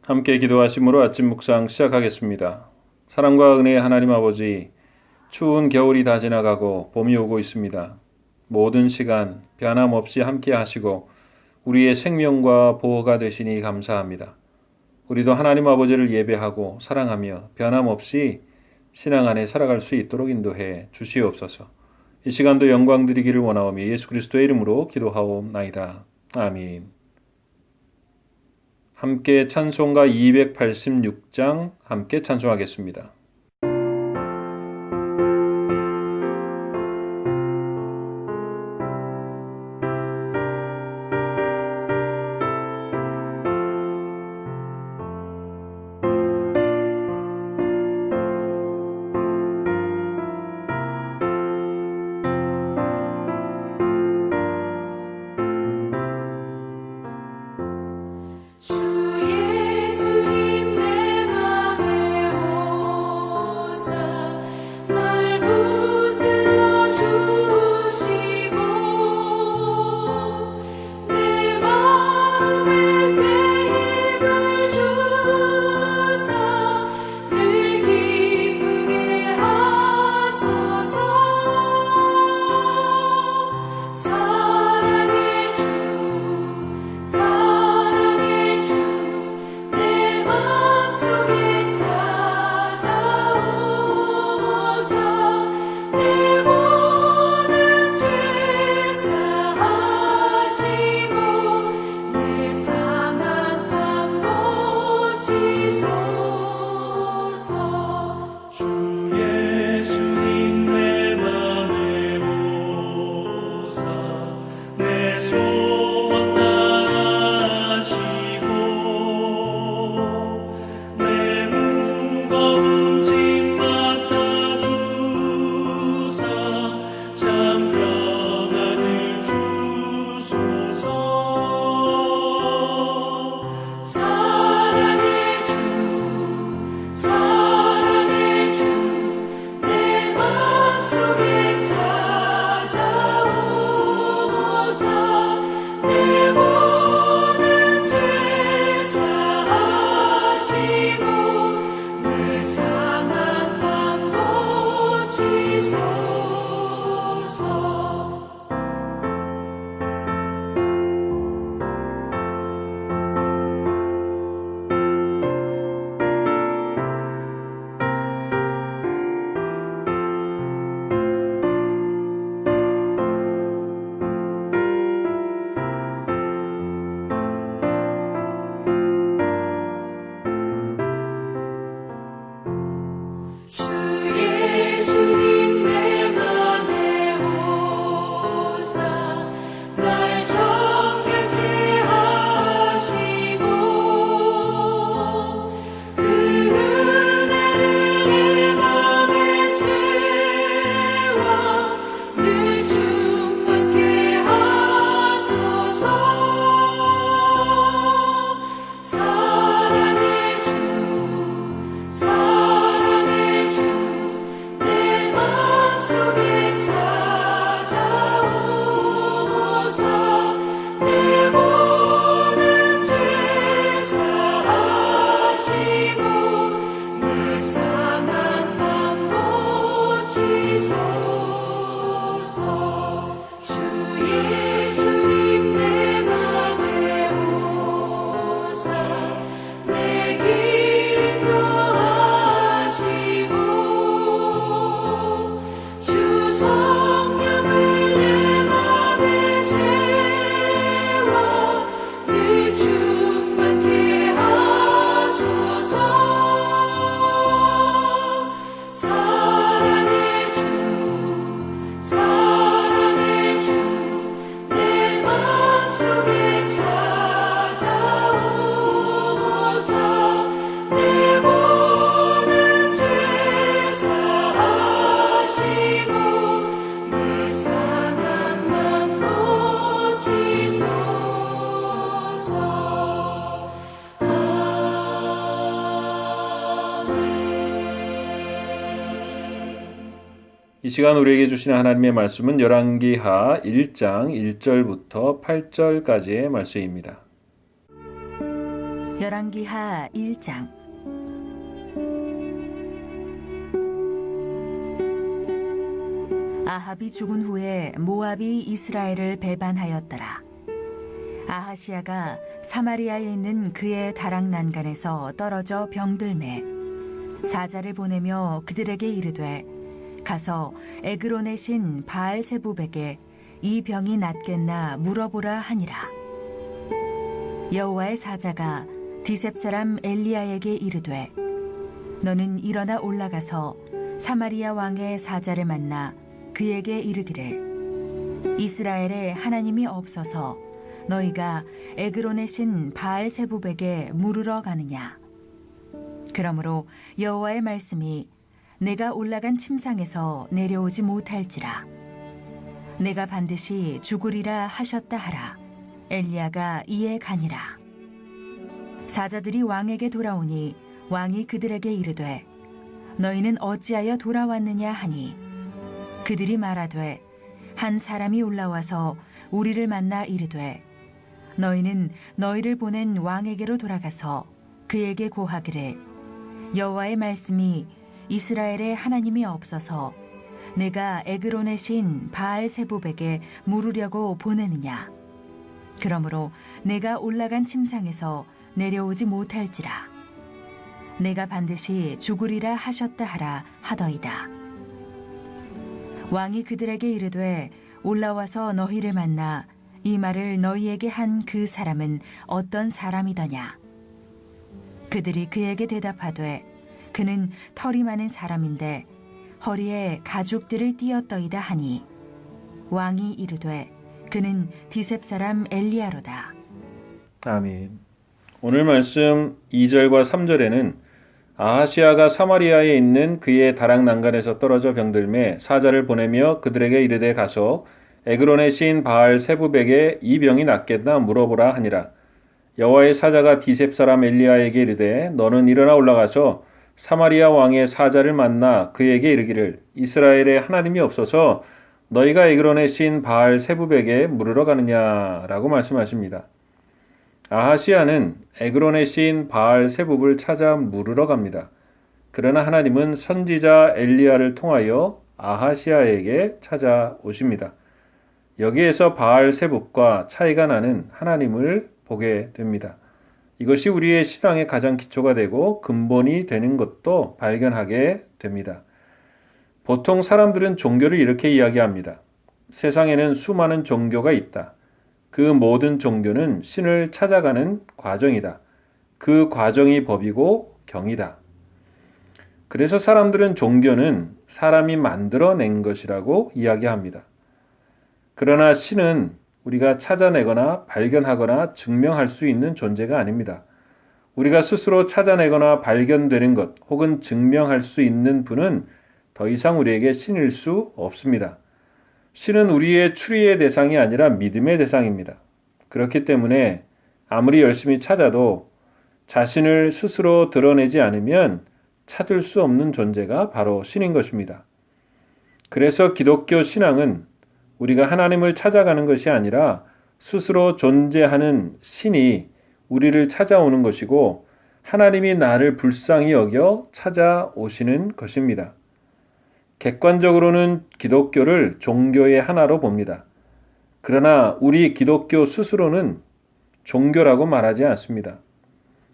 함께 기도하심으로 아침 묵상 시작하겠습니다. 사랑과 은혜의 하나님 아버지, 추운 겨울이 다 지나가고 봄이 오고 있습니다. 모든 시간 변함없이 함께 하시고 우리의 생명과 보호가 되시니 감사합니다. 우리도 하나님 아버지를 예배하고 사랑하며 변함없이 신앙 안에 살아갈 수 있도록 인도해 주시옵소서. 이 시간도 영광 드리기를 원하오며 예수 그리스도의 이름으로 기도하옵나이다. 아멘. 함께 찬송가 286장 함께 찬송하겠습니다. 이 시간 우리에게 주시는 하나님의 말씀은 열왕기하 1장 1절부터 8절까지의 말씀입니다. 열왕기하 1장. 아합이 죽은 후에 모압이 이스라엘을 배반하였더라. 아하시야가 사마리아에 있는 그의 다락 난간에서 떨어져 병들매 사자를 보내며 그들에게 이르되 가서 에그론의 신 바알세붑에게 이 병이 낫겠나 물어보라 하니라. 여호와의 사자가 디셉 사람 엘리야에게 이르되 너는 일어나 올라가서 사마리아 왕의 사자를 만나 그에게 이르기를 이스라엘에 하나님이 없어서 너희가 에그론의 신 바알세붑에게 물으러 가느냐. 그러므로 여호와의 말씀이 내가 올라간 침상에서 내려오지 못할지라. 내가 반드시 죽으리라 하셨다 하라. 엘리야가 이에 가니라. 사자들이 왕에게 돌아오니 왕이 그들에게 이르되 너희는 어찌하여 돌아왔느냐 하니 그들이 말하되 한 사람이 올라와서 우리를 만나 이르되 너희는 너희를 보낸 왕에게로 돌아가서 그에게 고하기를 여호와의 말씀이 이스라엘에 하나님이 없어서 내가 에그론의 신 바알세붑에게 물으려고 보내느냐. 그러므로 내가 올라간 침상에서 내려오지 못할지라. 내가 반드시 죽으리라 하셨다 하라 하더이다. 왕이 그들에게 이르되 올라와서 너희를 만나 이 말을 너희에게 한 그 사람은 어떤 사람이더냐. 그들이 그에게 대답하되 그는 털이 많은 사람인데 허리에 가죽들을 띠었더이다 하니 왕이 이르되 그는 디셉 사람 엘리야로다. 아멘. 오늘 말씀 2절과 3절에는 아하시야가 사마리아에 있는 그의 다락 난간에서 떨어져 병들매 사자를 보내며 그들에게 이르되 가서 에그론의 신 바알세붑에게 이 병이 낫겠나 물어보라 하니라. 여호와의 사자가 디셉 사람 엘리야에게 이르되 너는 일어나 올라가서 사마리아 왕의 사자를 만나 그에게 이르기를 이스라엘에 하나님이 없어서 너희가 에그론의 신 바알세붑에게 물으러 가느냐라고 말씀하십니다. 아하시야는 에그론의 신 바알세붑을 찾아 물으러 갑니다. 그러나 하나님은 선지자 엘리야를 통하여 아하시야에게 찾아오십니다. 여기에서 바알세붑과 차이가 나는 하나님을 보게 됩니다. 이것이 우리의 신앙의 가장 기초가 되고 근본이 되는 것도 발견하게 됩니다. 보통 사람들은 종교를 이렇게 이야기합니다. 세상에는 수많은 종교가 있다. 그 모든 종교는 신을 찾아가는 과정이다. 그 과정이 법이고 경이다. 그래서 사람들은 종교는 사람이 만들어낸 것이라고 이야기합니다. 그러나 신은 우리가 찾아내거나 발견하거나 증명할 수 있는 존재가 아닙니다. 우리가 스스로 찾아내거나 발견되는 것 혹은 증명할 수 있는 분은 더 이상 우리에게 신일 수 없습니다. 신은 우리의 추리의 대상이 아니라 믿음의 대상입니다. 그렇기 때문에 아무리 열심히 찾아도 자신을 스스로 드러내지 않으면 찾을 수 없는 존재가 바로 신인 것입니다. 그래서 기독교 신앙은 우리가 하나님을 찾아가는 것이 아니라 스스로 존재하는 신이 우리를 찾아오는 것이고 하나님이 나를 불쌍히 여겨 찾아오시는 것입니다. 객관적으로는 기독교를 종교의 하나로 봅니다. 그러나 우리 기독교 스스로는 종교라고 말하지 않습니다.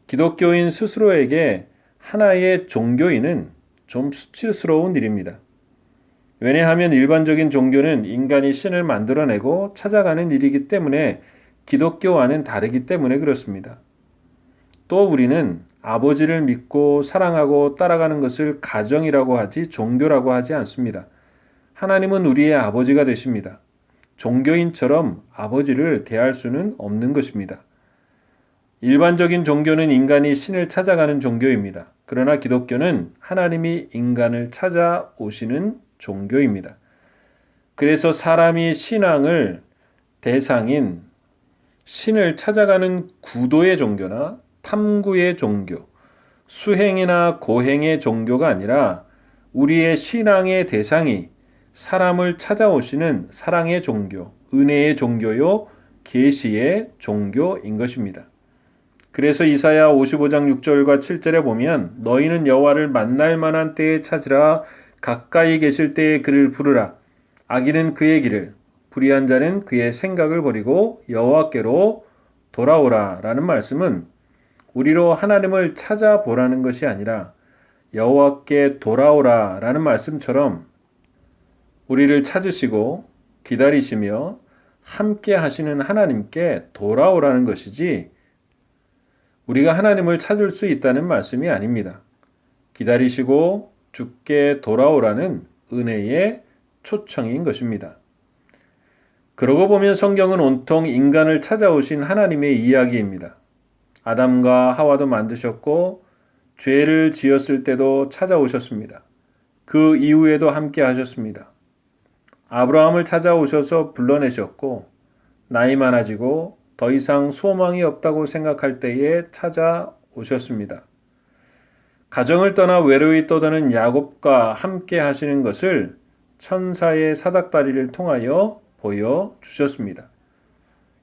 기독교인 스스로에게 하나의 종교인은 좀 수치스러운 일입니다. 왜냐하면 일반적인 종교는 인간이 신을 만들어내고 찾아가는 일이기 때문에 기독교와는 다르기 때문에 그렇습니다. 또 우리는 아버지를 믿고 사랑하고 따라가는 것을 가정이라고 하지 종교라고 하지 않습니다. 하나님은 우리의 아버지가 되십니다. 종교인처럼 아버지를 대할 수는 없는 것입니다. 일반적인 종교는 인간이 신을 찾아가는 종교입니다. 그러나 기독교는 하나님이 인간을 찾아오시는 종교입니다. 그래서 사람이 신앙을 대상인 신을 찾아가는 구도의 종교나 탐구의 종교, 수행이나 고행의 종교가 아니라 우리의 신앙의 대상이 사람을 찾아오시는 사랑의 종교, 은혜의 종교요, 계시의 종교인 것입니다. 그래서 이사야 55장 6절과 7절에 보면 너희는 여호와를 만날 만한 때에 찾으라. 가까이 계실 때에 그를 부르라. 악인은 그의 길을, 불의한 자는 그의 생각을 버리고 여호와께로 돌아오라 라는 말씀은 우리로 하나님을 찾아보라는 것이 아니라 여호와께 돌아오라 라는 말씀처럼 우리를 찾으시고 기다리시며 함께 하시는 하나님께 돌아오라는 것이지 우리가 하나님을 찾을 수 있다는 말씀이 아닙니다. 기다리시고 주께 돌아오라는 은혜의 초청인 것입니다. 그러고 보면 성경은 온통 인간을 찾아오신 하나님의 이야기입니다. 아담과 하와도 만드셨고 죄를 지었을 때도 찾아오셨습니다. 그 이후에도 함께 하셨습니다. 아브라함을 찾아오셔서 불러내셨고 나이 많아지고 더 이상 소망이 없다고 생각할 때에 찾아오셨습니다. 가정을 떠나 외로이 떠드는 야곱과 함께 하시는 것을 천사의 사닥다리를 통하여 보여주셨습니다.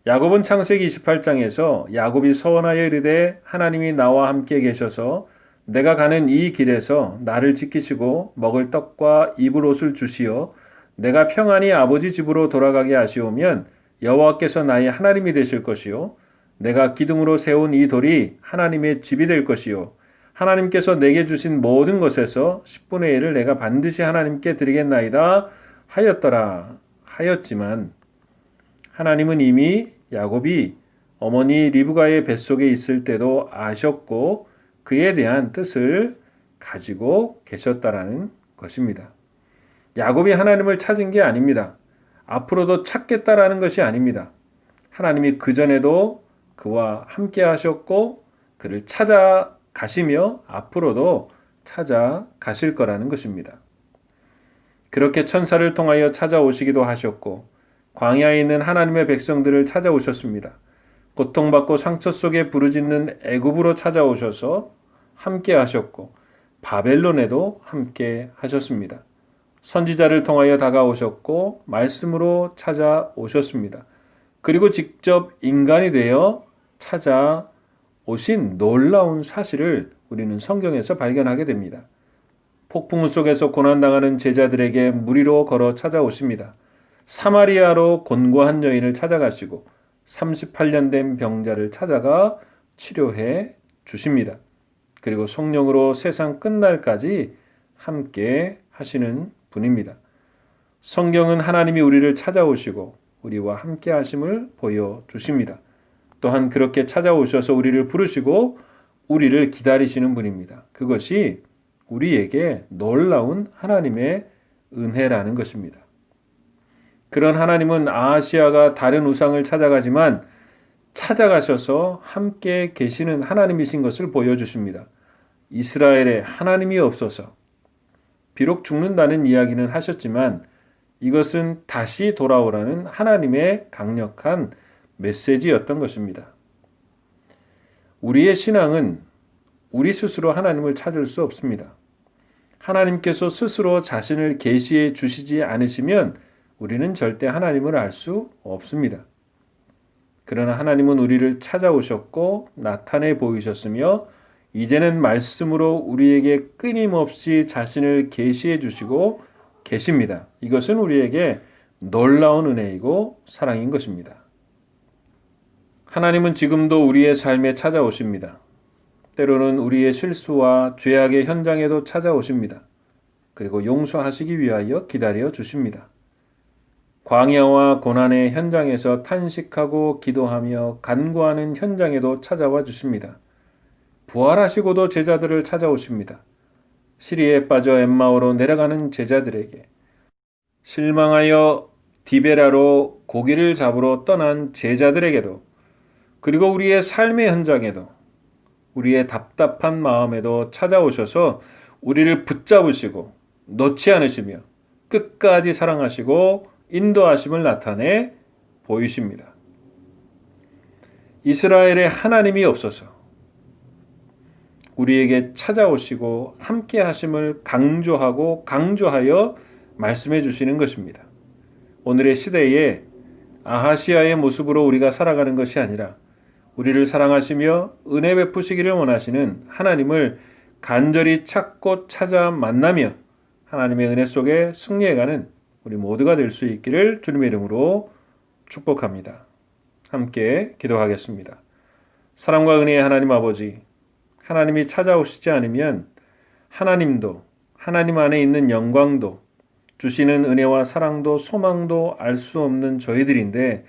야곱은 창세기 28장에서 야곱이 서원하여 이르되 하나님이 나와 함께 계셔서 내가 가는 이 길에서 나를 지키시고 먹을 떡과 입을 옷을 주시어 내가 평안히 아버지 집으로 돌아가게 하시오면 여호와께서 나의 하나님이 되실 것이요 내가 기둥으로 세운 이 돌이 하나님의 집이 될 것이요 하나님께서 내게 주신 모든 것에서 10분의 1을 내가 반드시 하나님께 드리겠나이다 하였지만 하나님은 이미 야곱이 어머니 리브가의 뱃속에 있을 때도 아셨고 그에 대한 뜻을 가지고 계셨다라는 것입니다. 야곱이 하나님을 찾은 게 아닙니다. 앞으로도 찾겠다라는 것이 아닙니다. 하나님이 그전에도 그와 함께 하셨고 그를 찾아가시며 앞으로도 찾아가실 거라는 것입니다. 그렇게 천사를 통하여 찾아오시기도 하셨고 광야에 있는 하나님의 백성들을 찾아오셨습니다. 고통받고 상처 속에 부르짖는 애굽으로 찾아오셔서 함께 하셨고 바벨론에도 함께 하셨습니다. 선지자를 통하여 다가오셨고 말씀으로 찾아오셨습니다. 그리고 직접 인간이 되어 찾아오신 놀라운 사실을 우리는 성경에서 발견하게 됩니다. 폭풍 속에서 고난당하는 제자들에게 무리로 걸어 찾아오십니다. 사마리아로 곤고한 여인을 찾아가시고 38년 된 병자를 찾아가 치료해 주십니다. 그리고 성령으로 세상 끝날까지 함께 하시는 분입니다. 성경은 하나님이 우리를 찾아오시고 우리와 함께 하심을 보여주십니다. 또한 그렇게 찾아오셔서 우리를 부르시고 우리를 기다리시는 분입니다. 그것이 우리에게 놀라운 하나님의 은혜라는 것입니다. 그런 하나님은 아하시아가 다른 우상을 찾아가지만 찾아가셔서 함께 계시는 하나님이신 것을 보여주십니다. 이스라엘에 하나님이 없어서 비록 죽는다는 이야기는 하셨지만 이것은 다시 돌아오라는 하나님의 강력한 메시지였던 것입니다. 우리의 신앙은 우리 스스로 하나님을 찾을 수 없습니다. 하나님께서 스스로 자신을 계시해 주시지 않으시면 우리는 절대 하나님을 알 수 없습니다. 그러나 하나님은 우리를 찾아오셨고 나타내 보이셨으며 이제는 말씀으로 우리에게 끊임없이 자신을 계시해 주시고 계십니다. 이것은 우리에게 놀라운 은혜이고 사랑인 것입니다. 하나님은 지금도 우리의 삶에 찾아오십니다. 때로는 우리의 실수와 죄악의 현장에도 찾아오십니다. 그리고 용서하시기 위하여 기다려 주십니다. 광야와 고난의 현장에서 탄식하고 기도하며 간구하는 현장에도 찾아와 주십니다. 부활하시고도 제자들을 찾아오십니다. 시리에 빠져 엠마오로 내려가는 제자들에게, 실망하여 디베라로 고기를 잡으러 떠난 제자들에게도, 그리고 우리의 삶의 현장에도, 우리의 답답한 마음에도 찾아오셔서 우리를 붙잡으시고 놓지 않으시며 끝까지 사랑하시고 인도하심을 나타내 보이십니다. 이스라엘에 하나님이 없어서 우리에게 찾아오시고 함께 하심을 강조하여 말씀해 주시는 것입니다. 오늘의 시대에 아하시아의 모습으로 우리가 살아가는 것이 아니라 우리를 사랑하시며 은혜 베푸시기를 원하시는 하나님을 간절히 찾고 찾아 만나며 하나님의 은혜 속에 승리해가는 우리 모두가 될 수 있기를 주님의 이름으로 축복합니다. 함께 기도하겠습니다. 사랑과 은혜의 하나님 아버지, 하나님이 찾아오시지 않으면 하나님도 하나님 안에 있는 영광도 주시는 은혜와 사랑도 소망도 알 수 없는 저희들인데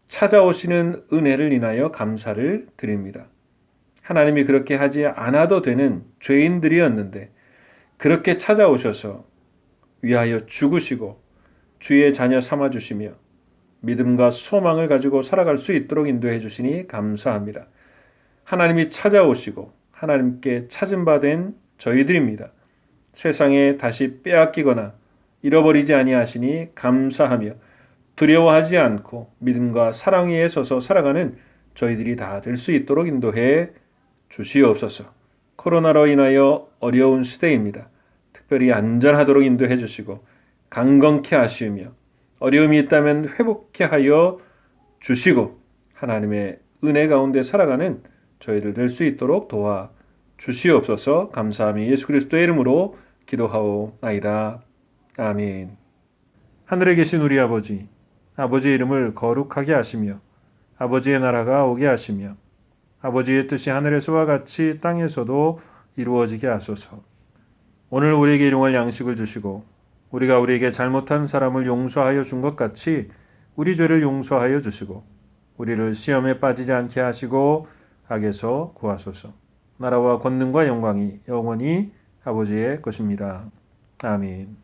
찾아오시는 은혜를 인하여 감사를 드립니다. 하나님이 그렇게 하지 않아도 되는 죄인들이었는데 그렇게 찾아오셔서 위하여 죽으시고 주의 자녀 삼아주시며 믿음과 소망을 가지고 살아갈 수 있도록 인도해 주시니 감사합니다. 하나님이 찾아오시고 하나님께 찾은 바 된 저희들입니다. 세상에 다시 빼앗기거나 잃어버리지 아니하시니 감사하며 두려워하지 않고 믿음과 사랑 위에 서서 살아가는 저희들이 다 될 수 있도록 인도해 주시옵소서. 코로나로 인하여 어려운 시대입니다. 특별히 안전하도록 인도해 주시고 강건케 하시며 어려움이 있다면 회복케 하여 주시고 하나님의 은혜 가운데 살아가는 저희들 될 수 있도록 도와 주시옵소서. 감사하며 예수 그리스도의 이름으로 기도하오나이다. 아멘. 하늘에 계신 우리 아버지, 아버지의 이름을 거룩하게 하시며 아버지의 나라가 오게 하시며 아버지의 뜻이 하늘에서와 같이 땅에서도 이루어지게 하소서. 오늘 우리에게 일용할 양식을 주시고 우리가 우리에게 잘못한 사람을 용서하여 준 것 같이 우리 죄를 용서하여 주시고 우리를 시험에 빠지지 않게 하시고 악에서 구하소서. 나라와 권능과 영광이 영원히 아버지의 것입니다. 아멘.